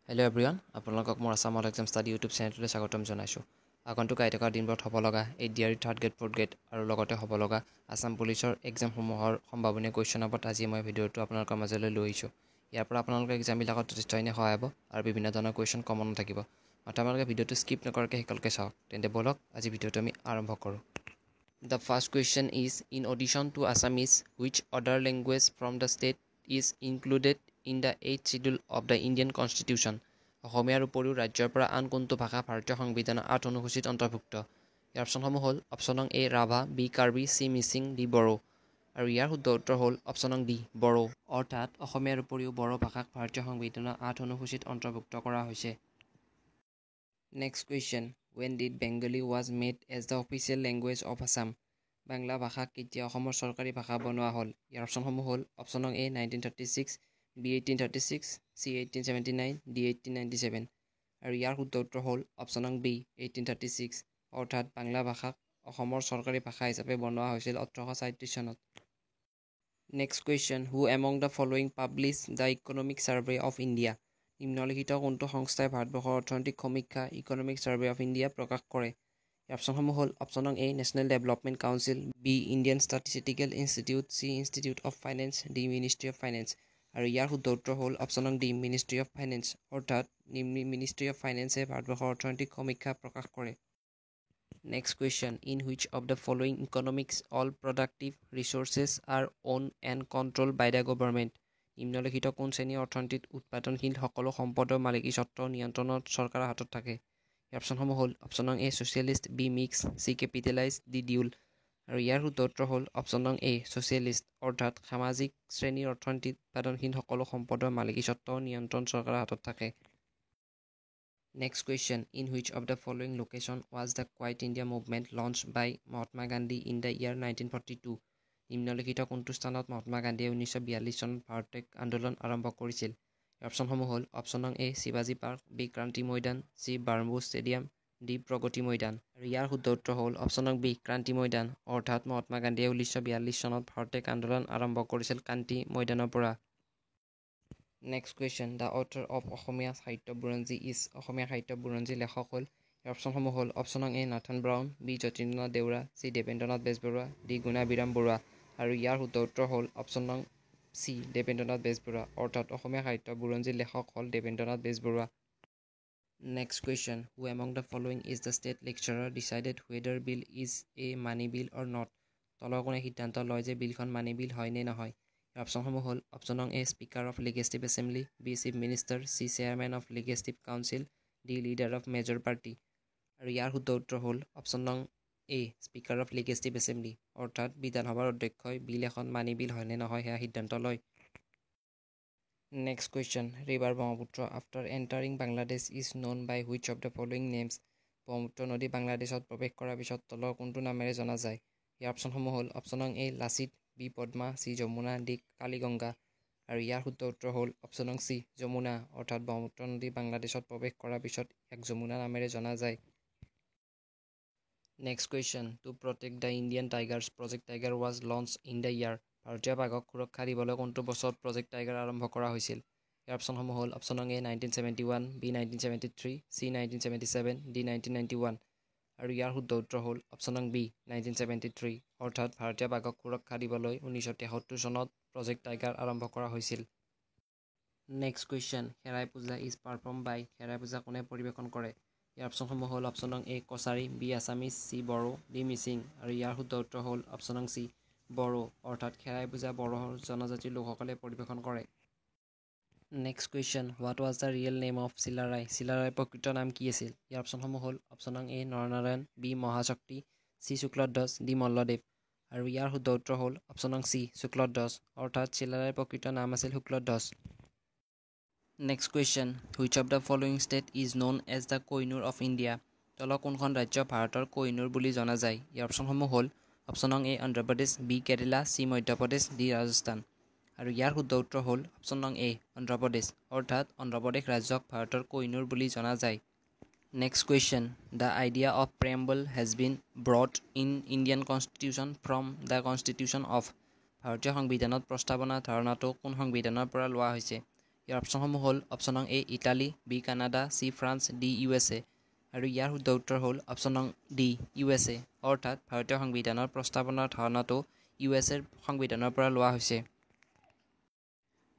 Hello' everyone, আপোনালোকক মোৰ Assam all exam study YouTube চেনেলটোলৈ স্বাগতম জনাইছোঁ। আগন্তুক আহি থকা দিনবোৰত হ'ব লগা ADRE third grade, fourth grade আৰু লগতে হ'ব লগা আছাম পুলিচৰ এক্সামসমূহৰ সম্ভাৱনীয় কুৱেশ্যনৰ ওপৰত আজি মই ভিডিঅ'টো আপোনালোকৰ মাজলৈ লৈ আহিছোঁ। ইয়াৰ পৰা আপোনালোকৰ এক্সামবিলাকত যথেষ্টখিনি সহায় হ'ব আৰু বিভিন্ন ধৰণৰ কুৱেশ্যন কমন থাকিব। মাত্ৰ আপোনালোকে ভিডিঅ'টো স্কিপ নকৰাকৈ শেষলৈকে চাওক। তেন্তে ব'লক আজি ভিডিঅ'টো আমি আৰম্ভ কৰোঁ। The first question is, in addition to Assamese, which other language from the state is included in the 8th schedule of the Indian Constitution? অসমীয়াৰ উপৰিও ৰাজ্যৰ পৰা আন কোনটো ভাষা ভাৰতীয় সংবিধানৰ 8 অনুসূচীত অন্তৰ্ভুক্ত? ইয়াৰ অপশ্যনসমূহ হ'ল অপশ্যন নং A Rabha, B Karbi, C Mising, D Bodo. আৰু ইয়াৰ শুদ্ধ উত্তৰ হ'ল অপশ্যন নং ডি বড়ো। অৰ্থাৎ অসমীয়াৰ উপৰিও বড়ো ভাষাক ভাৰতীয় সংবিধানৰ 8 অনুসূচীত অন্তৰ্ভুক্ত কৰা হৈছে। Next question, when did Bengali was made as the official language of Assam? Bangla ভাষাক কেতিয়া অসমৰ চৰকাৰী ভাষা বনোৱা হ'ল? ইয়াৰ অপশ্যনসমূহ হ'ল অপশ্যন নং এ 1936, বি 1836, চি 1879, ডি 1897। আৰু ইয়াৰ শুদ্ধ উত্তৰ হ'ল অপশ্যন নং বি 1836। অৰ্থাৎ বাংলা ভাষাক অসমৰ চৰকাৰী ভাষা হিচাপে বনোৱা হৈছিল 1837 চনত। Next question, who among the following publish the economic survey of India? নিম্নলিখিত কোনটো সংস্থাই ভাৰতবৰ্ষৰ অৰ্থনৈতিক সমীক্ষা ইকনমিক ছাৰ্ভে অফ ইণ্ডিয়া প্ৰকাশ কৰে? ইয়াৰ অপশ্যনসমূহ হ'ল অপশ্যন নং A national development council, B Indian statistical institute, C institute of finance, D ministry of finance. আৰু ইয়াৰ শুদ্ধ উত্তৰ হ'ল অপশ্যন নং ডি মিনিষ্ট্ৰী অফ ফাইনেন্স। অৰ্থাৎ মিনিষ্ট্ৰী অফ ফাইনেন্সে ভাৰতবৰ্ষৰ অৰ্থনৈতিক সমীক্ষা প্ৰকাশ কৰে। Next question, in which of the following economics all productive resources are own and control by the government? নিম্নলিখিত কোন শ্ৰেণীৰ অৰ্থনীতিত উৎপাদনশীল সকলো সম্পদৰ মালিকী স্বত্ব নিয়ন্ত্ৰণত চৰকাৰৰ হাতত থাকে? ইয়াৰ অপশ্যনসমূহ হ'ল অপশ্যন নং A socialist, B mix, C capitalise, D dual. আৰু ইয়াৰ শুদ্ধ উত্তৰ হ'ল অপশ্যন নং এ ছ'চিয়েলিষ্ট। অৰ্থাৎ সামাজিক শ্ৰেণীৰ অৰ্থনীতিত উৎপাদনশীল সকলো সম্পদৰ মালিকী স্বত্ব নিয়ন্ত্ৰণ চৰকাৰৰ হাতত থাকে। Next question, in which of the following location was the Quit India movement launch by Mahatma Gandhi in the year 1942? নিম্নলিখিত কোনটো স্থানত মহাত্মা গান্ধীয়ে 1942 চনত ভাৰত ত্যাগ আন্দোলন আৰম্ভ কৰিছিল? ইয়াৰ অপশ্যনসমূহ হ'ল অপশ্যন নং এ শিৱাজী park, B Kranti Maidan, C বাৰ্নবু ষ্টেডিয়াম, ডি প্ৰগতি মৈদান। আৰু ইয়াৰ শুদ্ধ উত্তৰ হ'ল অপশ্যন নং বি ক্ৰান্তি মৈদান। অৰ্থাৎ মহাত্মা গান্ধীয়ে 1942 চনত ভাৰত ত্যাগ আন্দোলন আৰম্ভ কৰিছিল ক্ৰান্তি মৈদানৰ পৰা। Next question, the author of Asomiya Sahitya Buranji is? অসমীয়া সাহিত্য বুৰঞ্জীৰ লেখক হ'ল? ইয়াৰ অপশ্যনসমূহ হ'ল অপশ্যন নং A Nathan Brown, B Jatindranath Deura, C Debendranath Bezbaroa, D Gunabhiram Barua. আৰু ইয়াৰ শুদ্ধ উত্তৰ হ'ল অপশ্যন নং চি দেৱেন্দ্ৰনাথ বেজবৰুৱা। অৰ্থাৎ অসমীয়া সাহিত্য বুৰঞ্জীৰ লেখক হ'ল Debendranath Bezbaroa. Next question, who among the following is the state lecturer decided whether bill is a money bill or not? তলৰ কোনে সিদ্ধান্ত লয় যে বিলখন মানি বিল হয় নে নহয়? ইয়াৰ অপশ্যনসমূহ হ'ল অপশ্যন নং A speaker of legislative assembly, B chief minister, C chairman of legislative council, D leader of major party. আৰু ইয়াৰ শুদ্ধ উত্তৰ হ'ল অপশ্যন নং A speaker of legislative assembly. অৰ্থাৎ বিধানসভাৰ অধ্যক্ষই বিল এখন মানি বিল হয় নে নহয় সেয়া সিদ্ধান্ত লয়। Next question, river Brahmaputra after entering Bangladesh is known by which of the following names? Brahmaputra নদী বাংলাদেশত প্ৰৱেশ কৰাৰ পিছত তলৰ কোনটো নামেৰে জনা যায়? ইয়াৰ অপশ্যনসমূহ হ'ল অপশ্যন নং A Lachit, B Padma, C Jamuna, D Kaliganga. আৰু ইয়াৰ শুদ্ধ উত্তৰ হ'ল অপশ্যন নং চি যমুনা। অৰ্থাৎ ব্ৰহ্মপুত্ৰ নদী বাংলাদেশত প্ৰৱেশ কৰাৰ পিছত ইয়াক যমুনা নামেৰে জনা যায়। Next question, to protect the Indian Tigers project tiger was launch in the ইয়াৰ? ভাৰতীয় বাঘক সুৰক্ষা দিবলৈ কোনটো বছৰত প্ৰজেক্ট টাইগাৰ আৰম্ভ কৰা হৈছিল? ইয়াৰ অপশ্যনসমূহ হ'ল অপশ্যন নং এ 1971, বি 1973, চি 1977, ডি 1991। আৰু ইয়াৰ শুদ্ধ উত্তৰ হ'ল অপশ্যন নং বি 1973। অৰ্থাৎ ভাৰতীয় বাঘক সুৰক্ষা দিবলৈ 1973 চনত প্ৰজেক্ট টাইগাৰ আৰম্ভ কৰা হৈছিল। নেক্সট কুৱেশ্যন, খেৰাই পূজা ইজ পাৰফৰ্ম বাই? খেৰাই পূজা কোনে পৰিৱেশন কৰে? ইয়াৰ অপশ্যনসমূহ হ'ল অপশ্যন নং A Kachari, B Assamese, C Bodo, D Mising. আৰু ইয়াৰ শুদ্ধ উত্তৰ হ'ল অপশ্যন নং চি বড়ো। অৰ্থাৎ খেৰাই পূজা বড়ো জনজাতিৰ লোকসকলে পৰিৱেশন কৰে। Next question, what was the real name of Chilarai? চিলাৰায়ৰ প্ৰকৃত নাম কি আছিল? ইয়াৰ অপশ্যনসমূহ হ'ল অপশ্যন নং A Naranarayan, B Mahashakti, C Sukladhwaj, D Malladev. আৰু ইয়াৰ শুদ্ধ উত্তৰ হ'ল অপশ্যন নং চি শুক্লধ্বজ। অৰ্থাৎ চিলাৰায়ৰ প্ৰকৃত নাম আছিল Shukladhwaj. Next question, which of the following state is known as the Kohinoor of India? তলৰ কোনখন ৰাজ্য ভাৰতৰ কোহিনুৰ বুলি জনা যায়? ইয়াৰ অপশ্যনসমূহ হ'ল অপশ্যন নং এ অন্ধ্ৰপ্ৰদেশ, বি কেৰেলা, চি মধ্যপ্ৰদেশ, ডি ৰাজস্থান। আৰু ইয়াৰ শুদ্ধ উত্তৰ হ'ল অপশ্যন নং এ অন্ধ্ৰপ্ৰদেশ। অৰ্থাৎ অন্ধ্ৰপ্ৰদেশ ৰাজ্যক ভাৰতৰ কোহিনুৰ বুলি জনা যায়। Next question, the idea of preamble has been brought in Indian constitution from the constitution of? ভাৰতীয় সংবিধানত প্ৰস্তাৱনা ধাৰণাটো কোন সংবিধানৰ পৰা লোৱা হৈছে? ইয়াৰ অপশ্যনসমূহ হ'ল অপশ্যন নং A Italy, B Canada, C France, D USA। আৰু ইয়াৰ শুদ্ধ উত্তৰ হ'ল অপশ্যন নং ডি USA, অৰ্থাৎ ভাৰতীয় সংবিধানৰ প্ৰস্তাৱনাৰ ধাৰণাটো USAৰ সংবিধানৰ পৰা লোৱা হৈছে।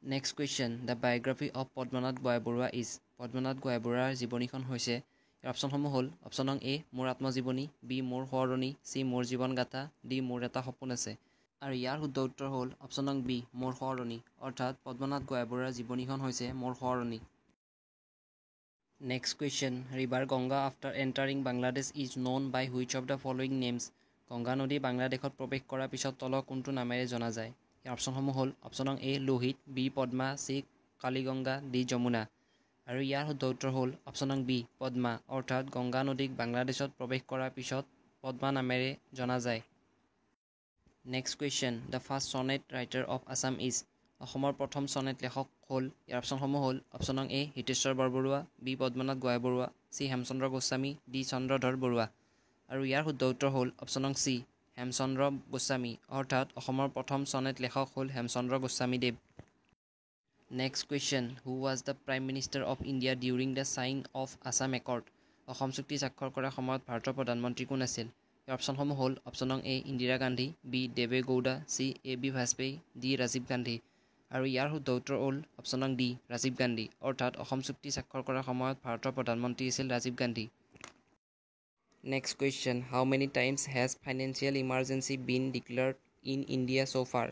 Next question, the biography of Padmanath Gohainbarua is. Padmanath গোহাঁইবৰুৱাৰ জীৱনীখন হৈছে। ইয়াৰ অপশ্যনসমূহ হ'ল অপশ্যন নং এ মোৰ আত্মজীৱনী, বি মোৰ সোঁৱৰণী, চি মোৰ জীৱন গাথা, ডি মোৰ এটা সপোন আছে। আৰু ইয়াৰ শুদ্ধ উত্তৰ হ'ল অপশ্যন নং বি মোৰ সোঁৱৰণী, অৰ্থাৎ পদ্মনাথ গোহাঁইবৰুৱাৰ জীৱনীখন হৈছে মোৰ সোঁৱৰণী। Next question, river Ganga after entering Bangladesh is known by which of the following names. Ganga নদী বাংলাদেশত প্ৰৱেশ কৰাৰ পিছত তলৰ কোনটো নামেৰে জনা যায়। ইয়াৰ অপশ্যনসমূহ হ'ল অপশ্যন নং A Lohit, B Padma, C Kaliganga, D Yamuna. আৰু ইয়াৰ শুদ্ধ উত্তৰ হ'ল অপশ্যন নং বি পদ্মা, অৰ্থাৎ গংগা নদীক বাংলাদেশত প্ৰৱেশ কৰাৰ পিছত পদ্মা নামেৰে জনা যায়। Next question, the first Sonnet writer of Assam is. অসমৰ প্ৰথম ছনেট লেখক হ'ল। ইয়াৰ অপশ্যনসমূহ হ'ল অপশ্যন নং A Hiteswar Barbarua, B Padmanath Gohainbarua, C Hemchandra Goswami, D Chandradhar Barua. আৰু ইয়াৰ শুদ্ধ উত্তৰ হ'ল অপশ্যন নং চি হেমচন্দ্ৰ গোস্বামী, অৰ্থাৎ অসমৰ প্ৰথম ছনেট লেখক হ'ল হেমচন্দ্ৰ গোস্বামীদেৱ। Next question, who was the prime minister of India during the sign of Assam accord. Assam চুক্তি স্বাক্ষৰ কৰাৰ সময়ত ভাৰতৰ প্ৰধানমন্ত্ৰী কোন আছিল। ইয়াৰ অপশ্যনসমূহ হ'ল অপশ্যন নং এ Indira Gandhi, B Deve Gowda, C B Vajpayee, D Rajiv Gandhi. আৰু ইয়াৰ শুদ্ধ উত্তৰ হ'ল অপশ্যন নং ডি ৰাজীৱ গান্ধী, অৰ্থাৎ অসম চুক্তি স্বাক্ষৰ কৰাৰ সময়ত ভাৰতৰ প্ৰধানমন্ত্ৰী আছিল Rajiv Gandhi. Next question, how many times has financial emergency been declared in India so' far.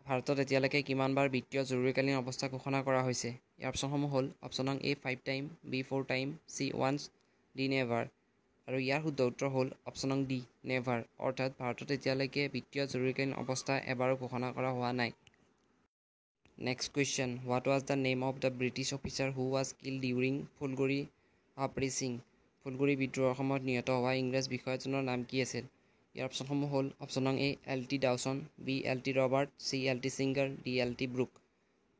ভাৰতত এতিয়ালৈকে কিমানবাৰ বিত্তীয় জৰুৰীকালীন অৱস্থা ঘোষণা কৰা হৈছে। ইয়াৰ অপশ্যনসমূহ হ'ল অপশ্যন নং A 5 time, B 4 time, C once, D never. আৰু ইয়াৰ শুদ্ধ উত্তৰ হ'ল অপশ্যন নং ডি নেভাৰ, অৰ্থাৎ ভাৰতত এতিয়ালৈকে বিত্তীয় জৰুৰীকালীন অৱস্থা এবাৰো ঘোষণা কৰা হোৱা নাই। Next question, what was the name of the British officer who was killed during Phulguri uprising. Phulguri বিদ্ৰোহৰ সময়ত নিহত হোৱা ইংৰাজ বিষয়াজনৰ নাম কি আছিল। ইয়াৰ অপশ্যনসমূহ হ'ল অপশ্যন নং A LT Dawson, B LT Robert, C LT Singer, D LT Brook.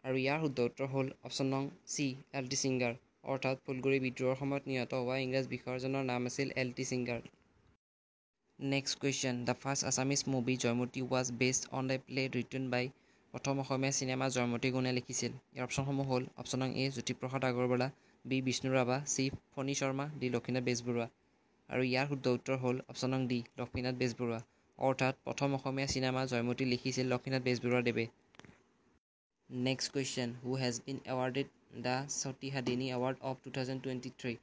আৰু ইয়াৰ শুদ্ধ উত্তৰ হ'ল অপশ্যন নং চি LT ছিংগাৰ, অৰ্থাৎ ফুলগুৰি বিদ্ৰোহৰ সময়ত নিহত হোৱা ইংৰাজ বিষয়াজনৰ নাম আছিল LT Singer. Next question, the first Assamese movie Joymoti was based on a play written by. প্ৰথম অসমীয়া চিনেমা জয়মতী কোনে লিখিছিল। ইয়াৰ অপশ্যনসমূহ হ'ল অপশ্যন নং এ জ্যোতিপ্ৰসাদ আগৰৱালা, বি বিষ্ণু ৰাভা, চি ফণী শৰ্মা, ডি লক্ষ্মীনাথ বেজবৰুৱা। আৰু ইয়াৰ শুদ্ধ উত্তৰ হ'ল অপশ্যন নং ডি লক্ষ্মীনাথ বেজবৰুৱা, অৰ্থাৎ প্ৰথম অসমীয়া চিনেমা জয়মতী লিখিছিল লক্ষ্মীনাথ বেজবৰুৱাদেৱে। Next question, who has been awarded the Sati Sadhini award of 2023।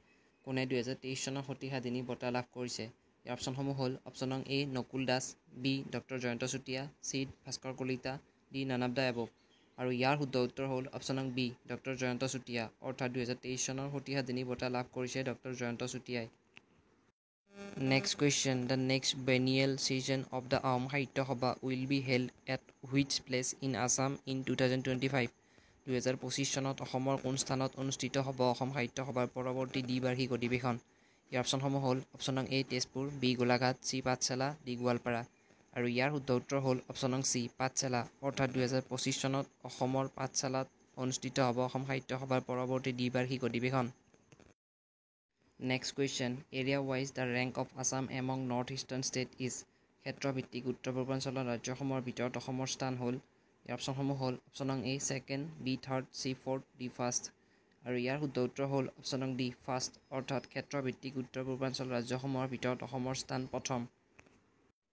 কোনে 2023 চনৰ সতী সাধিনী বঁটা লাভ কৰিছে। ইয়াৰ অপশ্যনসমূহ হ'ল অপশ্যন নং A Nakul Das, B doctor Jayanta Chutia, C Bhaskar Kalita, D none of the above. আৰু ইয়াৰ শুদ্ধ উত্তৰ হ'ল অপশ্যন নং বি ডক্টৰ জয়ন্ত চুতীয়া, অৰ্থাৎ 2023 চনৰ সতী সাধিনী বঁটা লাভ কৰিছে ডক্টৰ জয়ন্ত চুতীয়াই। Next question, the next biennial session of the Asom Sahitya Sabha will be held at which place in Assam in 2025। 2025 চনত অসমৰ কোন স্থানত অনুষ্ঠিত হ'ব অসম সাহিত্য সভাৰ পৰৱৰ্তী দ্বিবাৰ্ষিক অধিৱেশন। ইয়াৰ অপশ্যনসমূহ হ'ল অপশ্যন নং এ তেজপুৰ, বি গোলাঘাট, চি পাঠশালা, ডি গোৱালপাৰা। আৰু ইয়াৰ শুদ্ধ উত্তৰ হ'ল অপশ্যন নং চি পাঠশালা, অৰ্থাৎ 2025 চনত অসমৰ পাঠশালাত অনুষ্ঠিত হ'ব অসম সাহিত্য সভাৰ পৰৱৰ্তী দ্বিবাৰ্ষিক অধিৱেশন। Next question, area wise the rank of Assam among north eastern state is. ক্ষেত্ৰভিত্তিক উত্তৰ পূৰ্বাঞ্চলৰ ৰাজ্যসমূহৰ ভিতৰত অসমৰ স্থান হ'ল। ইয়াৰ অপশ্যনসমূহ হ'ল অপশ্যন নং A second, B third, C fourth, D first. আৰু ইয়াৰ শুদ্ধ উত্তৰ হ'ল অপশ্যন নং ডি ফাৰ্ষ্ট, অৰ্থাৎ ক্ষেত্ৰভিত্তিক উত্তৰ পূৰ্বাঞ্চলৰ ৰাজ্যসমূহৰ ভিতৰত অসমৰ স্থান প্ৰথম।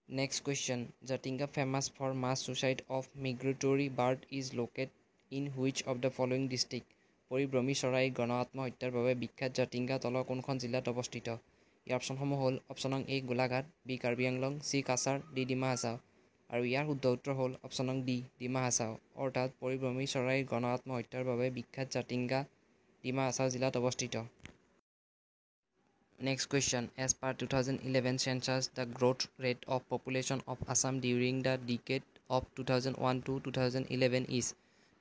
Next question, Jatinga famous for mass suicide of migratory bird is locate in which of the following district. পৰিভ্ৰমী চৰাইৰ গণ আত্মহত্যাৰ বাবে বিখ্যাত জাতিংগা তলৰ কোনখন জিলাত অৱস্থিত। ইয়াৰ অপশ্যনসমূহ হ'ল অপশ্যন নং A Golaghat, B Karbi Anglong, C Cachar, D Dima Hasao. আৰু ইয়াৰ শুদ্ধ উত্তৰ হ'ল অপশ্যন নং ডি ডিমা হাছাও, অৰ্থাৎ পৰিভ্ৰমী চৰাইৰ গণ আত্মহত্যাৰ বাবে বিখ্যাত জাতিংগা ডিমা হাছাও জিলাত অৱস্থিত। Next question, as per 2011 census the growth rate of population of Assam during the decade of 2001 to 2011 is.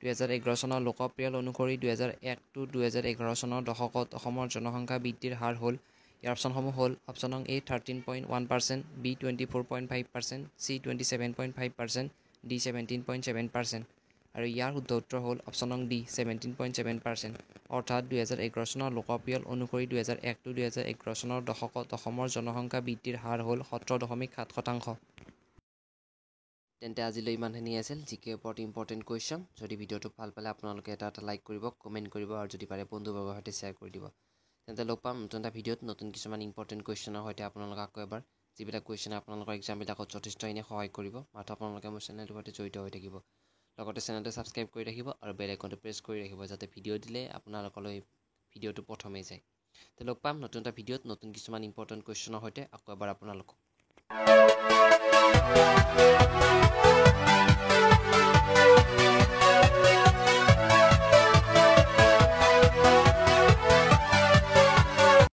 2011 চনৰ লোকপিয়ল অনুসৰি 2001 to 2011 চনৰ দশকত অসমৰ জনসংখ্যা বৃদ্ধিৰ হাৰ হ'ল। ইয়াৰ অপশ্যনসমূহ হ'ল অপশ্যন নং এ 13.1%, বি 24.5%, চি 27.5%, ডি 17.7%। আৰু ইয়াৰ শুদ্ধ উত্তৰ হ'ল অপশ্যন নং ডি 17.7%, অৰ্থাৎ 2011 চনৰ লোকপিয়ল অনুসৰি 2001 to 2011 চনৰ দশকত অসমৰ জনসংখ্যা বৃদ্ধিৰ হাৰ হ'ল 17.7%। তেন্তে আজিলৈ ইমানখিনি আছিল জিকে ওপৰত ইম্পৰ্টেণ্ট কুৱেশ্যন। যদি ভিডিঅ'টো ভাল পালে আপোনালোকে এটা লাইক কৰিব, কমেণ্ট কৰিব আৰু যদি পাৰে বন্ধুবৰ্গৰ সৈতে শ্বেয়াৰ কৰি দিব। তেন্তে লগ পাম নতুন এটা ভিডিঅ'ত নতুন কিছুমান ইম্পৰ্টেণ্ট কুৱেশ্যনৰ সৈতে আপোনালোকক আকৌ এবাৰ, যিবিলাক কুৱেশ্যনে আপোনালোকৰ এক্সামবিলাকত যথেষ্টখিনি সহায় কৰিব। মাত্ৰ আপোনালোকে মোৰ চেনেলটোৰ সৈতে জড়িত হৈ থাকিব, লগতে চেনেলটো ছাবস্ক্ৰাইব কৰি ৰাখিব আৰু বেল আইকনটো প্ৰেছ কৰি ৰাখিব, যাতে ভিডিঅ' দিলে আপোনালোকলৈ ভিডিঅ'টো প্ৰথমেই যায়। তে লগ পাম নতুন এটা ভিডিঅ'ত নতুন কিছুমান ইম্পৰ্টেণ্ট কুৱেশ্যনৰ সৈতে আকৌ এবাৰ আপোনালোকক।